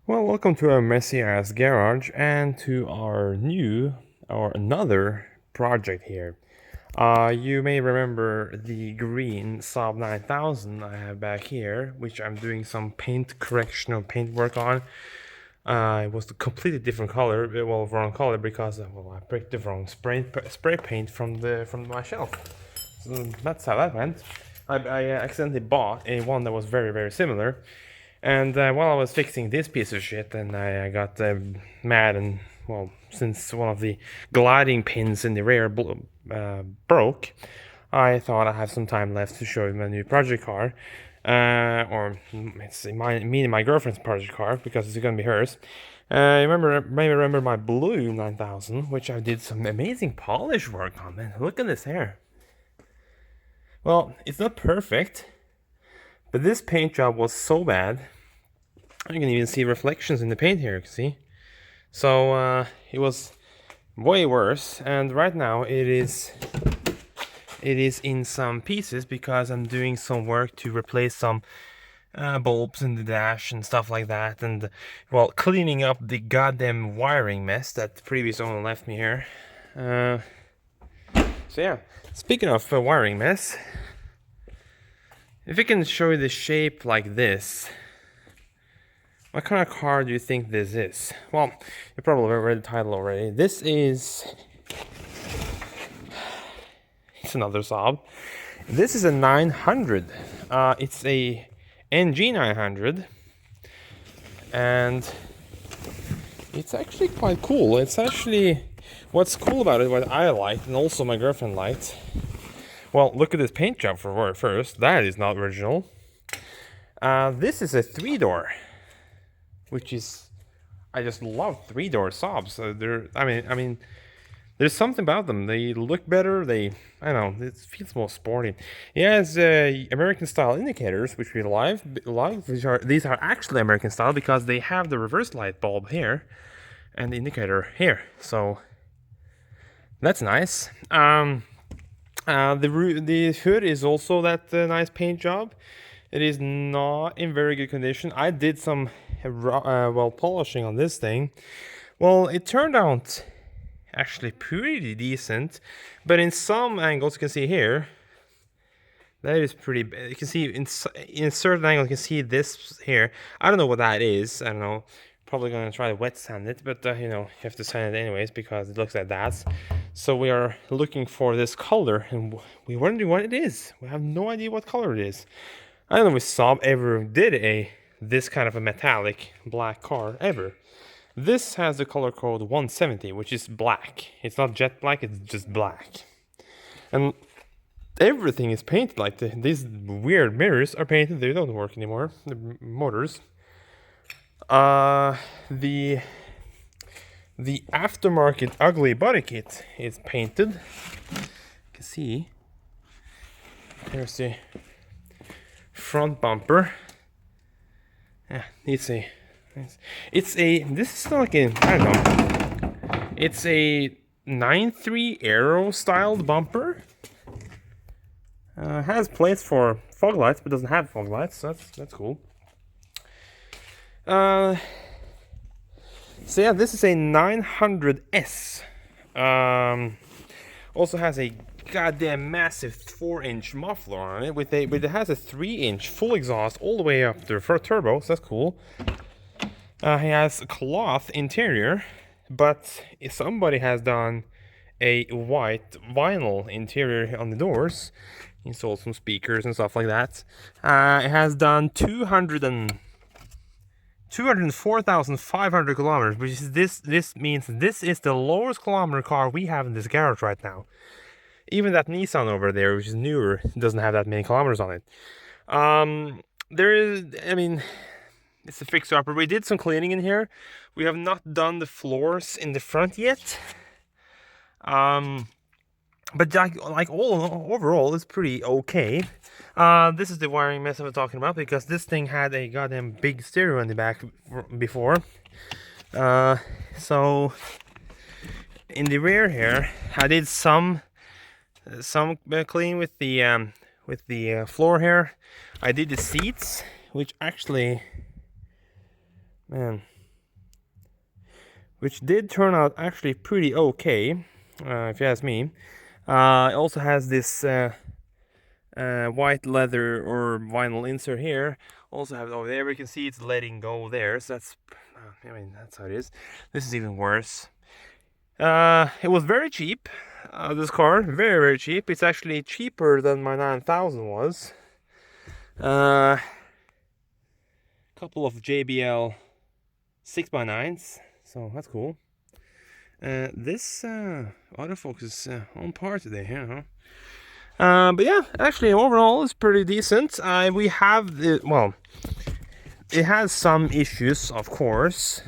Well, welcome to our messy ass garage and to our another project here. You may remember the green Saab 9000 I have back here, which I'm doing some paint correction or paint work on. It was a completely different color, well, wrong color because I picked the wrong spray paint from my shelf. So that's how that went. I accidentally bought one that was very similar. And while I was fixing this piece of shit, and I got mad, and well, since one of the gliding pins in the rear broke, I thought I have some time left to show you my new project car, or it's me and my girlfriend's project car because it's gonna be hers. Maybe remember my blue 9000, which I did some amazing polish work on. Man, look at this hair. Well, it's not perfect, but this paint job was so bad. You can even see reflections in the paint here, you can see. So it was way worse, and right now it is in some pieces because I'm doing some work to replace some bulbs in the dash and stuff like that, and well, cleaning up the goddamn wiring mess that the previous owner left me here. So yeah, speaking of wiring mess, if I can show you the shape like this, what kind of car do you think this is? Well, you probably read the title already. It's another Saab. This is a 900. It's a NG 900, and it's actually quite cool. What's cool about it, what I liked, and also my girlfriend liked. Well, look at this paint job first. That is not original. This is a 3-door. Which is, I just love 3-door Saabs. I mean, there's something about them. They look better. I don't know, it feels more sporty. It has American style indicators, which we like. These are actually American style because they have the reverse light bulb here and the indicator here. So that's nice. The hood is also that nice paint job. It is not in very good condition. I did some polishing on this thing. Well, it turned out actually pretty decent, but in some angles you can see here, that is pretty bad. You can see in certain angles you can see this here. I don't know what that is. I don't know. Probably gonna try to wet sand it, but you have to sand it anyways because it looks like that. So we are looking for this color, and we wondering what it is. We have no idea what color it is. I don't know if Saab ever did this kind of a metallic black car ever. This has the color code 170, which is black. It's not jet black, it's just black. And everything is painted like these weird mirrors are painted. They don't work anymore, the motors. The aftermarket ugly body kit is painted. You can see. Here's the front bumper. Yeah, this is not like I don't know. It's a 9.3 Aero styled bumper. Has plates for fog lights, but doesn't have fog lights, so that's cool. So yeah, this is a 900S. Also has a goddamn massive 4-inch muffler on it, but it has a 3-inch full exhaust all the way up to the turbo, so that's cool. He has a cloth interior, but somebody has done a white vinyl interior on the doors, installed some speakers and stuff like that. It has done 204,500 kilometers, which is this means this is the lowest kilometer car we have in this garage right now. Even that Nissan over there, which is newer, doesn't have that many kilometers on it. It's a fixer-upper. We did some cleaning in here. We have not done the floors in the front yet. But overall, it's pretty okay. This is the wiring mess I was talking about because this thing had a goddamn big stereo in the back before. So in the rear here, I did some clean with the floor here. I did the seats, which actually Man. Which did turn out actually pretty okay, if you ask me. It also has this white leather or vinyl insert here. Also have it over there. We can see it's letting go there. So that's, I mean, that's how it is. This is even worse. It was very cheap. This car, very, very cheap. It's actually cheaper than my 9000 was. Couple of JBL 6x9s, so that's cool. This autofocus is on par today here, huh? But yeah, actually overall it's pretty decent. We have the, well, it has some issues, of course.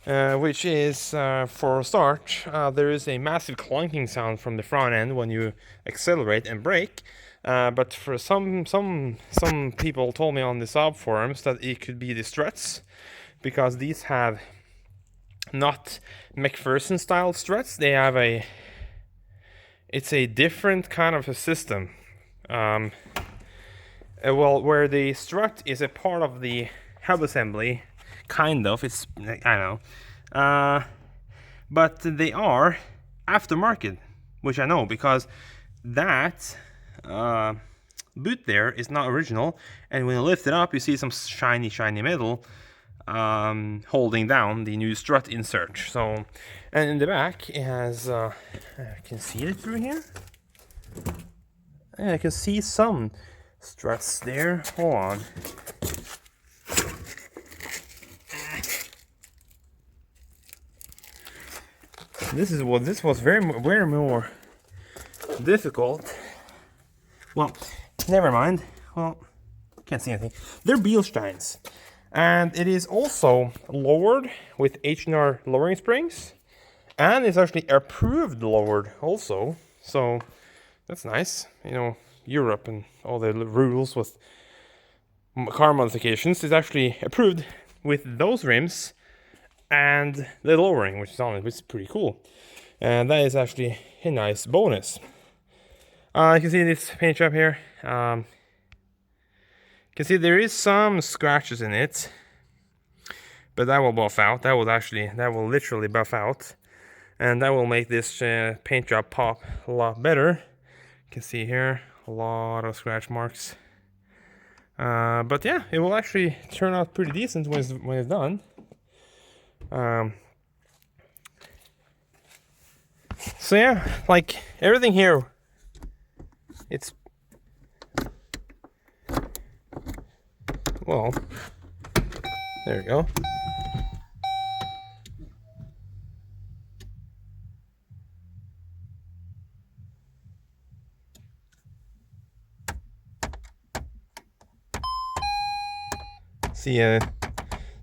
Which is, for a start, there is a massive clunking sound from the front end when you accelerate and brake. But for some people told me on the Saab forums that it could be the struts, because these have not McPherson style struts. They have it's a different kind of a system. Well, where the strut is a part of the hub assembly, kind of. It's, I know, but they are aftermarket, which I know because that boot there is not original, and when you lift it up you see some shiny metal holding down the new strut insert. So, and in the back it has I can see it through here. Yeah, I can see some struts there. Hold on. This was very more difficult. Well, never mind. Well, can't see anything. They're Beilsteins, and it is also lowered with H&R lowering springs, and it's actually approved lowered also. So that's nice. You know, Europe and all the rules with car modifications is actually approved with those rims and the lowering, which is pretty cool. And that is actually a nice bonus. You can see this paint job here. You can see there is some scratches in it, but that will buff out. That will literally buff out, and that will make this paint job pop a lot better. You can see here a lot of scratch marks. But yeah, it will actually turn out pretty decent when it's done. So yeah, like everything here, it's, well, there we go. See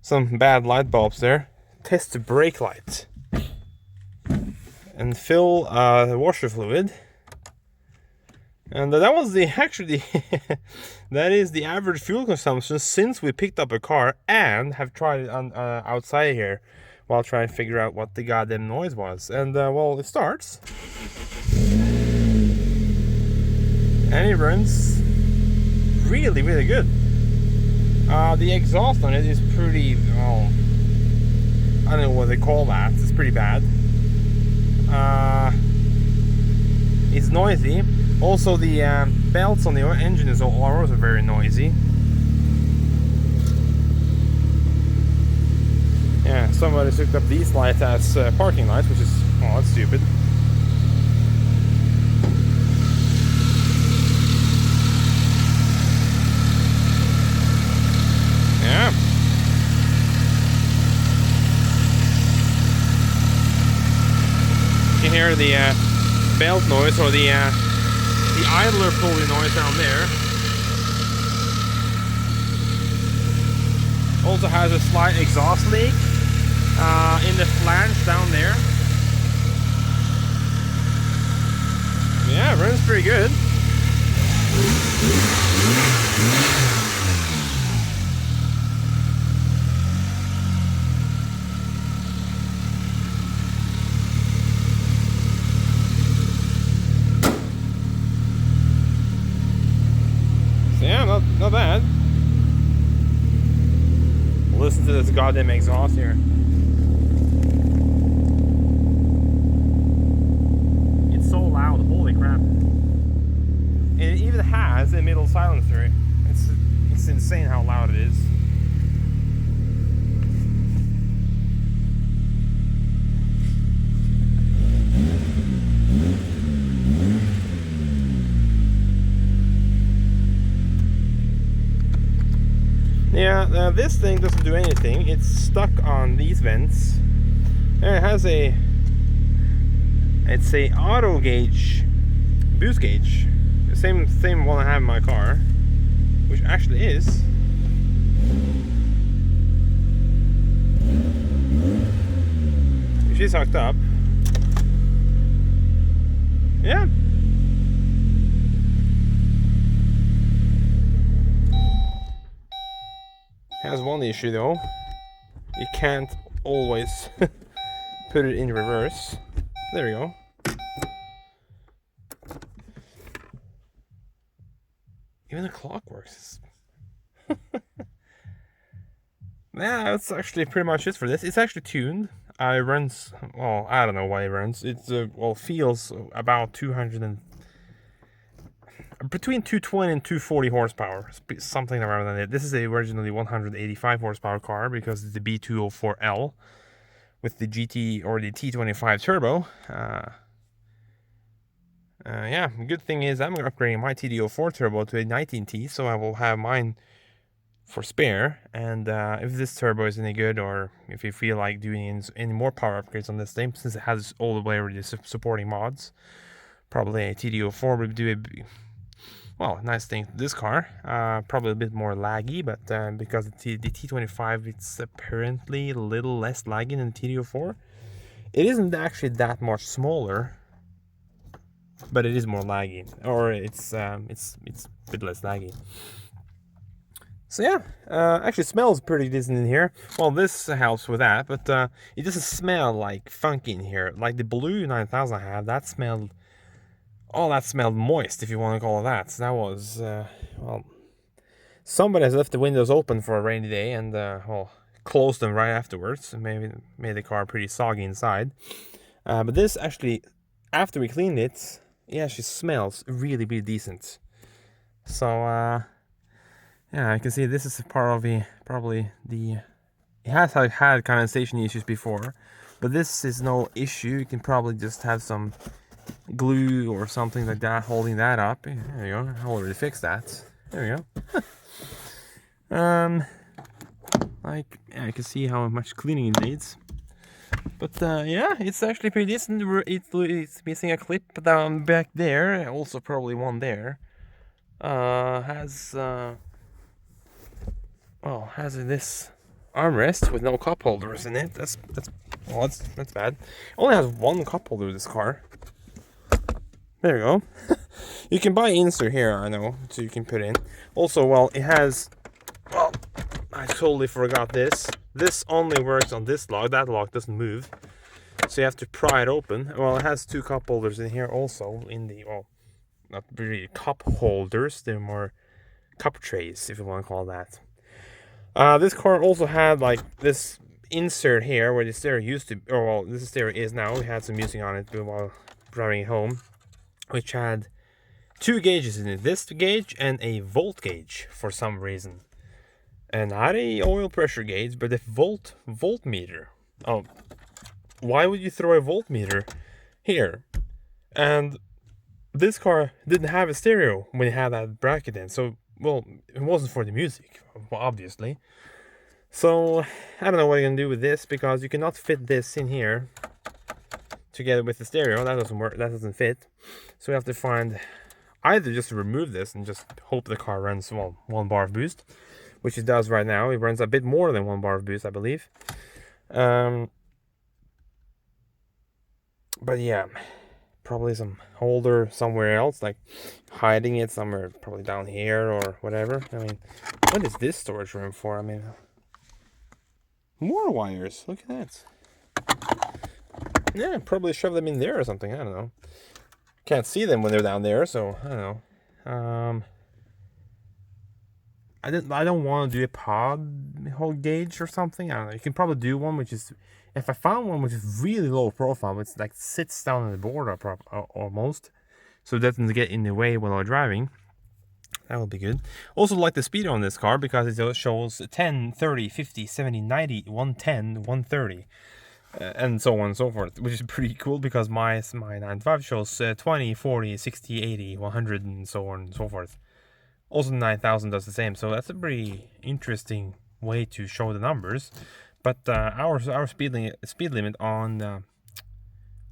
some bad light bulbs there. Test the brake light and fill the washer fluid. And that was actually that is the average fuel consumption since we picked up a car and have tried it on outside here while trying to figure out what the goddamn noise was. And well, it starts and it runs really good. The exhaust on it is pretty, well, I don't know what they call that. It's pretty bad. It's noisy. Also, the belts on the engine are also very noisy. Yeah, somebody hooked up these lights as parking lights, which is, well, that's stupid. Yeah. You can hear the belt noise, or the idler pulley noise down there. Also has a slight exhaust leak in the flange down there. Yeah, it runs pretty good. Yeah, not bad. listen to this goddamn exhaust here. It's so loud, holy crap. And it even has a middle silencer. It's insane how loud it is. Yeah, this thing doesn't do anything. It's stuck on these vents. And it has it's a auto gauge boost gauge. The same one I have in my car, which actually is. She's hooked up. Yeah. Has one issue though. You can't always put it in reverse. There we go. Even the clock works. Yeah, that's actually pretty much it for this. It's actually tuned. It runs, well, I don't know why it runs. It's feels about 200 and between 220 and 240 horsepower, something around that. This is originally 185 horsepower car because it's the B204L with the GT or the T25 turbo. Yeah, good thing is I'm upgrading my TD04 turbo to a 19T, so I will have mine for spare. And if this turbo is any good, or if you feel like doing any more power upgrades on this thing, since it has all the way already supporting mods, probably a TD04 would do well, nice thing. This car, probably a bit more laggy, but because the T25, it's apparently a little less laggy than the TD04. It isn't actually that much smaller, but it is more laggy, or it's a bit less laggy. So yeah, actually smells pretty decent in here. Well, this helps with that, but it doesn't smell like funky in here. Like the blue 9000 I have, that smelled. Oh, that smelled moist, if you want to call it that. So that was, well, somebody has left the windows open for a rainy day and, well, closed them right afterwards. And maybe made the car pretty soggy inside. But this actually, after we cleaned it, it actually smells really, really decent. So, yeah, I can see this is part of it has had condensation issues before. But this is no issue. You can probably just have some glue or something like that holding that up. There you go. I already fixed that. There you go. Like, yeah, you can see how much cleaning it needs. But yeah, it's actually pretty decent. It's missing a clip down back there. Also probably one there. Has this armrest with no cup holders in it. That's bad. Only has one cup holder, this car. There you go. You can buy insert here, I know, so you can put in. Also, well, it has, well, I totally forgot this. This only works on this lock. That lock doesn't move. So you have to pry it open. Well, it has two cup holders in here also, in the, well, not really cup holders, they're more cup trays, if you want to call that. This car also had, like, this insert here where the stereo used to, or, well, this stereo is now. We had some music on it while driving it home, which had two gauges in it, this gauge and a volt gauge for some reason. And not a oil pressure gauge, but a voltmeter. Oh, why would you throw a voltmeter here? And this car didn't have a stereo when it had that bracket in, so, well, it wasn't for the music, obviously. So, I don't know what you're gonna do with this, because you cannot fit this in here together with the stereo. That doesn't work, that doesn't fit. So we have to find either just remove this and just hope the car runs, well, 1 bar of boost, which it does right now. It runs a bit more than 1 bar of boost, I believe. But yeah, probably some holder somewhere else, like hiding it somewhere, probably down here or whatever. I mean, what is this storage room for? I mean, more wires. Look at that. Yeah, probably shove them in there or something. I don't know. Can't see them when they're down there, so I don't know. I don't want to do a pod hole gauge or something. I don't know. You can probably do one which is, if I found one which is really low profile, it's like sits down on the board almost, so it doesn't get in the way while I'm driving. That would be good. Also like the speed on this car because it shows 10, 30, 50, 70, 90, 110, 130. And so on and so forth, which is pretty cool because my 95 shows 20, 40, 60, 80, 100, and so on and so forth. Also 9000 does the same, so that's a pretty interesting way to show the numbers. But our speed limit on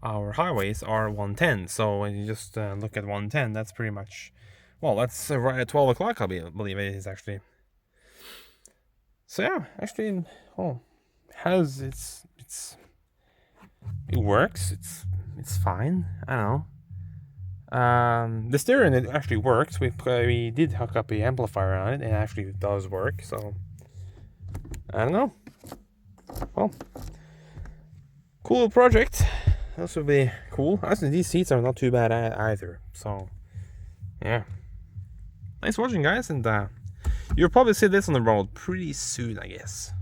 our highways are 110, so when you just look at 110, that's pretty much, well, that's right at 12 o'clock, I believe it is actually. So yeah, actually, oh, it works. It's fine. I don't know. The steering, it actually works. We did hook up the amplifier on it, and it actually does work. So I don't know. Well, cool project. This would be cool. Actually, these seats are not too bad either. So yeah, thanks for watching, guys, and you'll probably see this on the road pretty soon, I guess.